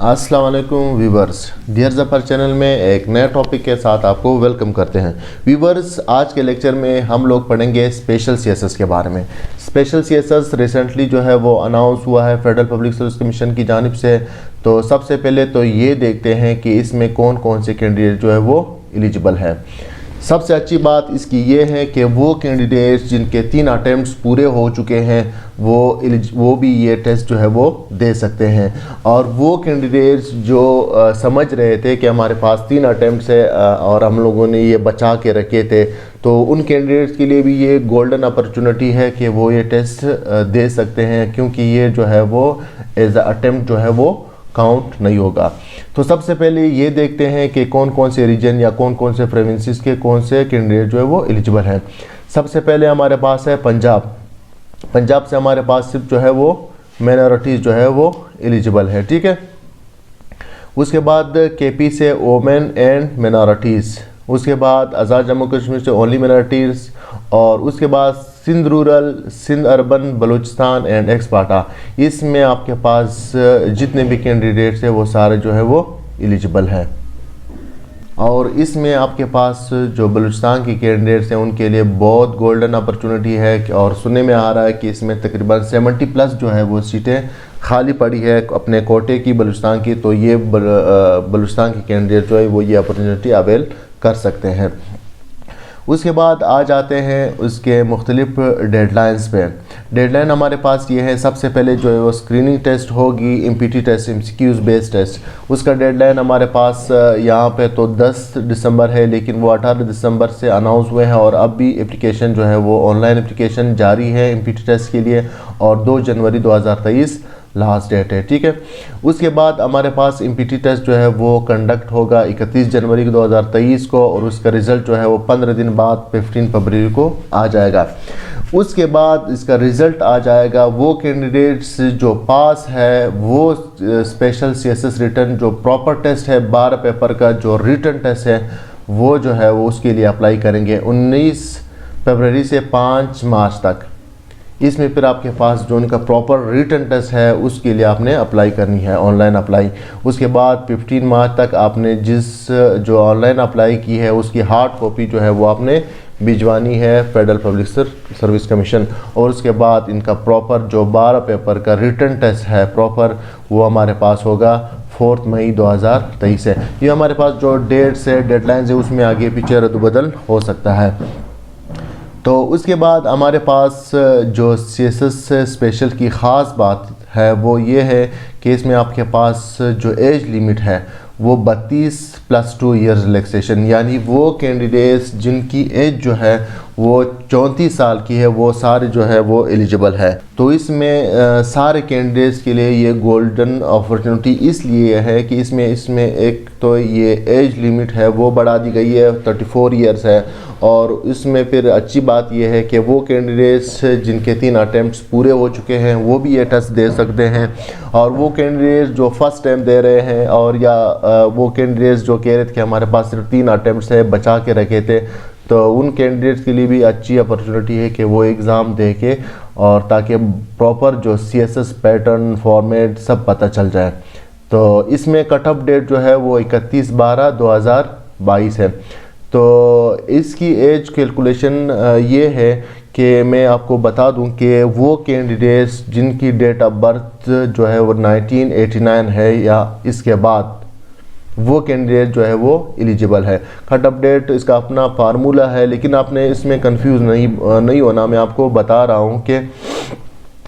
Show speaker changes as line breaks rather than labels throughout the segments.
अस्सलाम वालेकुम viewers, dear Zafar channel में एक नए टॉपिक के साथ आपको वेलकम करते हैं। व्यूवर्स, आज के लेक्चर में हम लोग पढ़ेंगे स्पेशल सीएसएस के बारे में। स्पेशल सीएसएस रिसेंटली जो है वो अनाउंस हुआ है फेडरल पब्लिक सर्विस कमीशन की जानिब से। तो सबसे पहले तो ये देखते हैं कि इसमें कौन कौन से कैंडिडेट जो है वो एलिजिबल है। सबसे अच्छी बात इसकी ये है कि वो कैंडिडेट्स जिनके 3 अटैम्प्ट्स पूरे हो चुके हैं वो भी ये टेस्ट जो है वो दे सकते हैं। और वो कैंडिडेट्स जो समझ रहे थे कि हमारे पास 3 अटैम्प्ट्स है और हम लोगों ने ये बचा के रखे थे, तो उन कैंडिडेट्स के लिए भी ये गोल्डन अपॉर्चुनिटी है कि वो ये टेस्ट दे सकते हैं, क्योंकि ये जो है वो एज अ अटैम्प्ट जो है वो काउंट नहीं होगा। तो सबसे पहले ये देखते हैं कि कौन कौन से रीजन या कौन कौन से प्रोविंसेस के कौन से कैंडिडेट जो है वो एलिजिबल हैं। सबसे पहले हमारे पास है पंजाब। पंजाब से हमारे पास सिर्फ जो है वो माइनॉरिटीज़ जो है वो एलिजिबल है, ठीक है। उसके बाद केपी से वोमेन एंड माइनॉरिटीज़, उसके बाद आज़ाद जम्मू कश्मीर से ओनली माइनॉरिटीज़, और उसके बाद Sindh rural, Sindh urban, Balochistan and एक्सपार्टा। इसमें आपके पास जितने भी कैंडिडेट्स हैं वो सारे जो है वो एलिजिबल हैं। और इसमें आपके पास जो बलूचिस्तान के कैंडिडेट्स हैं उनके लिए बहुत गोल्डन अपॉर्चुनिटी है। और सुनने में आ रहा है कि इसमें तकरीबन 70+ जो है वो सीटें खाली पड़ी है अपने कोटे की बलूचिस्तान की। तो ये बलूचिस्तान के कैंडिडेट जो है वो ये अपॉर्चुनिटी अवेल कर सकते हैं। उसके बाद आ जाते हैं उसके मुख्तलिफ डेडलाइंस पे। डेडलाइन हमारे पास ये है, सबसे पहले जो है वो स्क्रीनिंग टेस्ट होगी, MPT test, MCQs based test. उसका डेडलाइन हमारे पास यहाँ पे तो 10 दिसंबर है, लेकिन वो 18 दिसंबर से अनाउंस हुए हैं और अब भी एप्लीकेशन जो है वो ऑनलाइन एप्लीकेशन जारी है एमपीटी टेस्ट के लिए, और 2 जनवरी 2023 लास्ट डेट है, ठीक है। उसके बाद हमारे पास एमपीटी टेस्ट जो है वो कंडक्ट होगा 31 जनवरी 2023 को, और उसका रिज़ल्ट जो है वो 15 दिन बाद 15 फरवरी को आ जाएगा। उसके बाद इसका रिज़ल्ट आ जाएगा। वो कैंडिडेट्स जो पास है वो स्पेशल सीएसएस रिटर्न जो प्रॉपर टेस्ट है 12 पेपर का जो रिटर्न टेस्ट है वो जो है वो उसके लिए अप्लाई करेंगे 19 फरवरी से 5 मार्च तक। इसमें फिर आपके पास जो उनका प्रॉपर रिटन टेस्ट है उसके लिए आपने अप्लाई करनी है, ऑनलाइन अप्लाई। उसके बाद 15 मार्च तक आपने जिस जो ऑनलाइन अप्लाई की है उसकी हार्ड कॉपी जो है वो आपने भिजवानी है फेडरल पब्लिक सर्विस कमीशन। और उसके बाद इनका प्रॉपर जो 12 पेपर का रिटन टेस्ट है प्रॉपर वो हमारे पास होगा 4 मई 2023 है। ये हमारे पास जो डेट्स है, डेडलाइंस है, उसमें आगे पीछे रद्द-बदल हो सकता है। तो उसके बाद हमारे पास जो सीएसएस स्पेशल की ख़ास बात है वो ये है कि इसमें आपके पास जो एज लिमिट है वो 32+2 ईयर्स रिलैक्सेशन, यानी वो कैंडिडेट्स जिनकी एज जो है वो 34 साल की है वो सारे जो है वो एलिजिबल है। तो इसमें सारे कैंडिडेट्स के लिए ये गोल्डन अपॉर्चुनिटी इसलिए है कि इसमें एक तो ये एज लिमिट है वो बढ़ा दी गई है, 34 ईयर्स है। और इसमें फिर अच्छी बात यह है कि वो कैंडिडेट्स जिनके 3 अटैम्प्ट्स पूरे हो चुके हैं वो भी ये टेस्ट दे सकते हैं। और वो कैंडिडेट्स जो फर्स्ट टाइम दे रहे हैं और या वो कैंडिडेट्स जो कह रहे थे कि हमारे पास सिर्फ 3 अटैम्प्ट्स है बचा के रखे थे, तो उन कैंडिडेट्स के लिए भी अच्छी अपॉर्चुनिटी है कि वो एग्ज़ाम दे के, और ताकि प्रॉपर जो सीएसएस पैटर्न फॉर्मेट सब पता चल जाए। तो इसमें कट ऑफ डेट जो है वो 31/12/2022 है। तो इसकी एज कैलकुलेशन ये है कि मैं आपको बता दूं कि वो कैंडिडेट्स जिनकी डेट ऑफ बर्थ जो है वो 1989 है या इसके बाद वो कैंडिडेट जो है वो एलिजिबल है। कट ऑफ डेट इसका अपना फार्मूला है, लेकिन आपने इसमें कंफ्यूज नहीं होना। मैं आपको बता रहा हूँ कि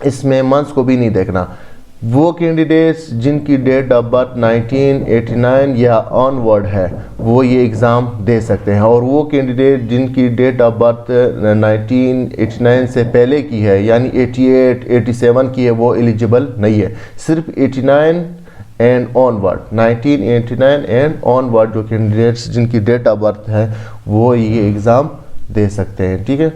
इसमें मंथ्स को भी नहीं देखना। वो कैंडिडेट्स जिनकी डेट ऑफ बर्थ 1989 या ऑनवर्ड है वो ये एग्ज़ाम दे सकते हैं, और वो कैंडिडेट जिनकी डेट ऑफ बर्थ 1989 से पहले की है यानी 88, 87 की है वो एलिजिबल नहीं है। सिर्फ 89 एंड ऑनवर्ड, 1989 एंड ऑनवर्ड जो कैंडिडेट्स जिनकी डेट ऑफ बर्थ है वो ये एग्ज़ाम दे सकते हैं, ठीक है।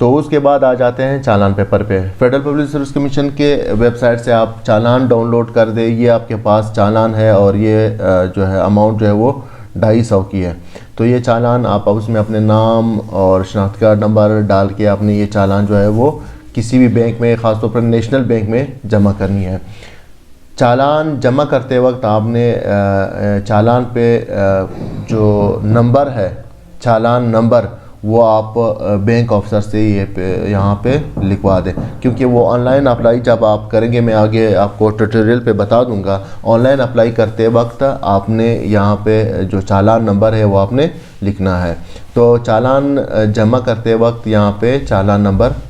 तो उसके बाद आ जाते हैं चालान पेपर पे। फेडरल पब्लिक सर्विस कमीशन के वेबसाइट से आप चालान डाउनलोड कर दे। ये आपके पास चालान है और ये जो है अमाउंट जो है वो 250 की है। तो ये चालान आप उसमें अपने नाम और शनाख्ती कार्ड नंबर डाल के आपने ये चालान जो है वो किसी भी बैंक में, ख़ासतौर पर नेशनल बैंक में जमा करनी है। चालान जमा करते वक्त आपने चालान पे जो नंबर है, चालान नंबर, वो आप बैंक ऑफिसर से यहाँ पे लिखवा दें, क्योंकि वो ऑनलाइन अप्लाई जब आप करेंगे, मैं आगे आपको ट्यूटोरियल पे बता दूंगा, ऑनलाइन अप्लाई करते वक्त आपने यहाँ पे जो चालान नंबर है वो आपने लिखना है। तो चालान जमा करते वक्त यहाँ पे चालान नंबर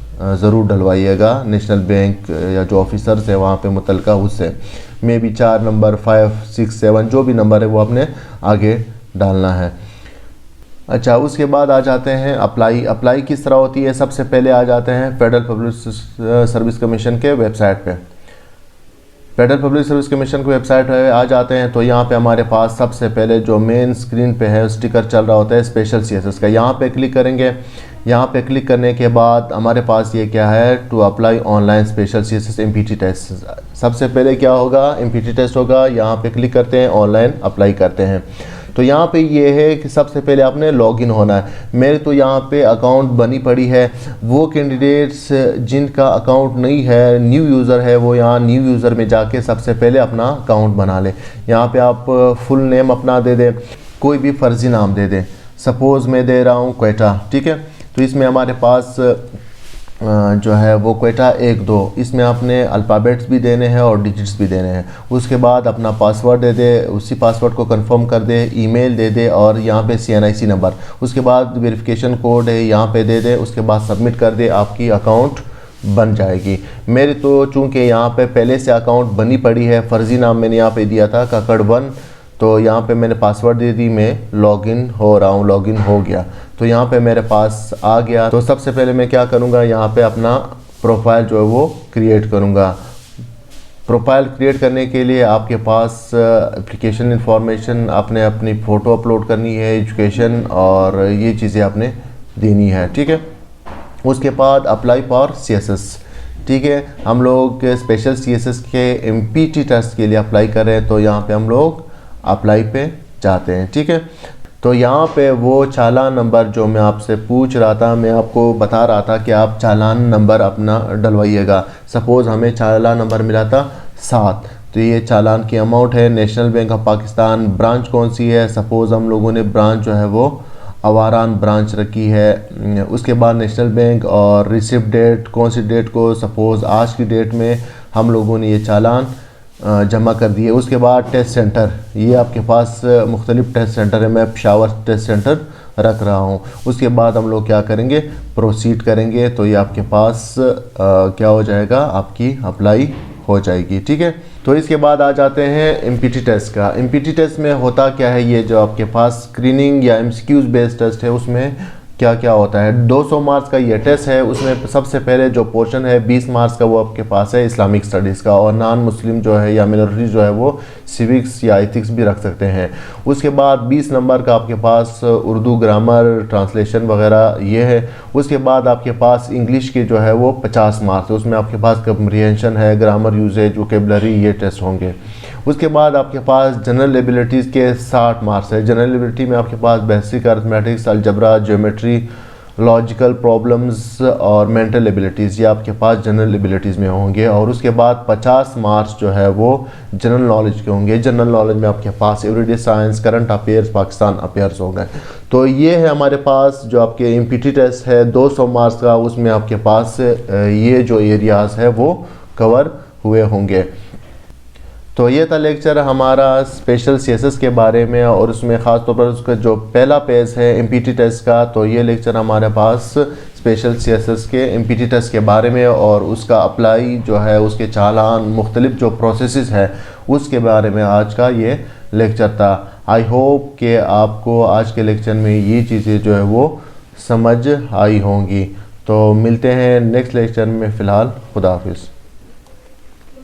ज़रूर डलवाइएगा नेशनल बैंक या जो ऑफिसर्स है वहाँ पे मुतलका उससे, मे बी 4 नंबर 5 6 7 जो भी नंबर है वो आपने आगे डालना है। अच्छा, उसके बाद आ जाते हैं अप्लाई किस तरह होती है। सबसे पहले आ जाते हैं फेडरल पब्लिक सर्विस कमीशन के वेबसाइट पे। फेडरल पब्लिक सर्विस कमीशन की वेबसाइट पे आ जाते हैं तो यहाँ पे हमारे पास सबसे पहले जो मेन स्क्रीन पे है स्टिकर चल रहा होता है स्पेशल सीएसएस का, यहाँ पे क्लिक करेंगे। यहाँ पे क्लिक करने के बाद हमारे पास ये क्या है, to apply online special CSS MPT test. सबसे पहले क्या होगा, एमपीटी टेस्ट होगा। यहाँ पे क्लिक करते हैं, ऑनलाइन अप्लाई करते हैं। तो यहाँ पे ये है कि सबसे पहले आपने लॉगिन होना है। मेरे तो यहाँ पे अकाउंट बनी पड़ी है। वो कैंडिडेट्स जिनका अकाउंट नहीं है, न्यू यूज़र है, वो यहाँ न्यू यूज़र में जाके सबसे पहले अपना अकाउंट बना ले। यहाँ पे आप फुल नेम अपना दे दें, कोई भी फर्जी नाम दे दें। सपोज़ मैं दे रहा हूँ क्वेटा, ठीक है। तो इसमें हमारे पास जो है वो क्वेटा 1 2, इसमें आपने अल्फ़ाबेट्स भी देने हैं और डिजिट्स भी देने हैं। उसके बाद अपना पासवर्ड दे दे, उसी पासवर्ड को कंफर्म कर दे, ईमेल दे दे और यहाँ पे CNIC नंबर। उसके बाद वेरिफिकेशन कोड है यहाँ पे दे दे, उसके बाद सबमिट कर दे, आपकी अकाउंट बन जाएगी। मेरे तो चूँकि यहाँ पे पहले से अकाउंट बनी पड़ी है, फ़र्ज़ी नाम मैंने यहाँ पे दिया था काकड़1, तो यहाँ पे मैंने पासवर्ड दे दी, मैं लॉगिन हो रहा हूँ, लॉगिन हो गया। तो यहाँ पे मेरे पास आ गया। तो सबसे पहले मैं क्या करूँगा, यहाँ पे अपना प्रोफाइल जो है वो क्रिएट करूँगा। प्रोफाइल क्रिएट करने के लिए आपके पास एप्लीकेशन इंफॉर्मेशन, आपने अपनी फ़ोटो अपलोड करनी है, एजुकेशन और ये चीज़ें आपने देनी है, ठीक है। उसके बाद अप्लाई फॉर CSS, ठीक है। हम लोग स्पेशल CSS के MPT टेस्ट के लिए अप्लाई कर रहे हैं, तो यहाँ पे हम लोग अप्लाई पे जाते हैं, ठीक है। तो यहाँ पे वो चालान नंबर जो मैं आपसे पूछ रहा था, मैं आपको बता रहा था कि आप चालान नंबर अपना डलवाइएगा। सपोज़ हमें चालान नंबर मिला था 7, तो ये चालान की अमाउंट है। National bank of Pakistan, branch कौन सी है, सपोज़ हम लोगों ने ब्रांच जो है वो आवारान ब्रांच रखी है। उसके बाद नेशनल बैंक और रिसिप्ट डेट, कौन सी डेट को, सपोज़ आज की डेट में हम लोगों ने ये चालान जमा कर दिए। उसके बाद टेस्ट सेंटर, ये आपके पास मुख्तलिफ टेस्ट सेंटर है, मैं पेशावर टेस्ट सेंटर रख रहा हूँ। उसके बाद हम लोग क्या करेंगे, प्रोसीड करेंगे, तो ये आपके पास क्या हो जाएगा, आपकी अप्लाई हो जाएगी, ठीक है। तो इसके बाद आ जाते हैं MPT टेस्ट का। MPT टेस्ट में होता क्या है, ये जो आपके पास स्क्रीनिंग या MCQs बेस्ड टेस्ट है, उसमें क्या क्या होता है। 200 मार्क्स का ये टेस्ट है। उसमें सबसे पहले जो पोर्शन है 20 मार्क्स का वो आपके पास है इस्लामिक स्टडीज़ का, और नॉन मुस्लिम जो है या मिनॉरिटी जो है वो सिविक्स या एथिक्स भी रख सकते हैं। उसके बाद 20 नंबर का आपके पास उर्दू ग्रामर, ट्रांसलेशन वगैरह ये है। उसके बाद आपके पास इंग्लिश के जो है वो 50 मार्क्स है, उसमें आपके पास कम्प्रीहेंशन है, ग्रामर यूजेज, वोकेबलरी, ये टेस्ट होंगे। उसके बाद आपके पास जनरल एबिलिटीज़ के 60 मार्क्स है। जनरल एबिलिटी में आपके पास basic arithmetics, algebra, geometry, logical problems और मेंटल एबिलिटीज़, ये आपके पास जनरल एबिलिटीज़ में होंगे। और उसके बाद 50 मार्क्स जो है वो जनरल नॉलेज के होंगे। जनरल नॉलेज में आपके पास everyday science, current affairs, Pakistan affairs होंगे। तो ये है हमारे पास जो आपके MPT टेस्ट है 200 मार्क्स का, उसमें आपके पास ये जो एरियाज़ है वो कवर हुए होंगे। तो ये था लेक्चर हमारा स्पेशल CSS के बारे में, और उसमें ख़ास तौर पर उसका जो पहला पेज है MPT टेस्ट का, तो ये लेक्चर हमारे पास स्पेशल CSS के MPT टेस्ट के बारे में और उसका अप्लाई जो है, उसके चालान, मुख्तलिफ जो प्रोसेसेस है उसके बारे में आज का ये लेक्चर था। आई होप कि आपको आज के लेक्चर में ये चीज़ें जो है वो समझ आई होंगी। तो मिलते हैं नेक्स्ट लेक्चर में, फ़िलहाल खुदा हाफिज़।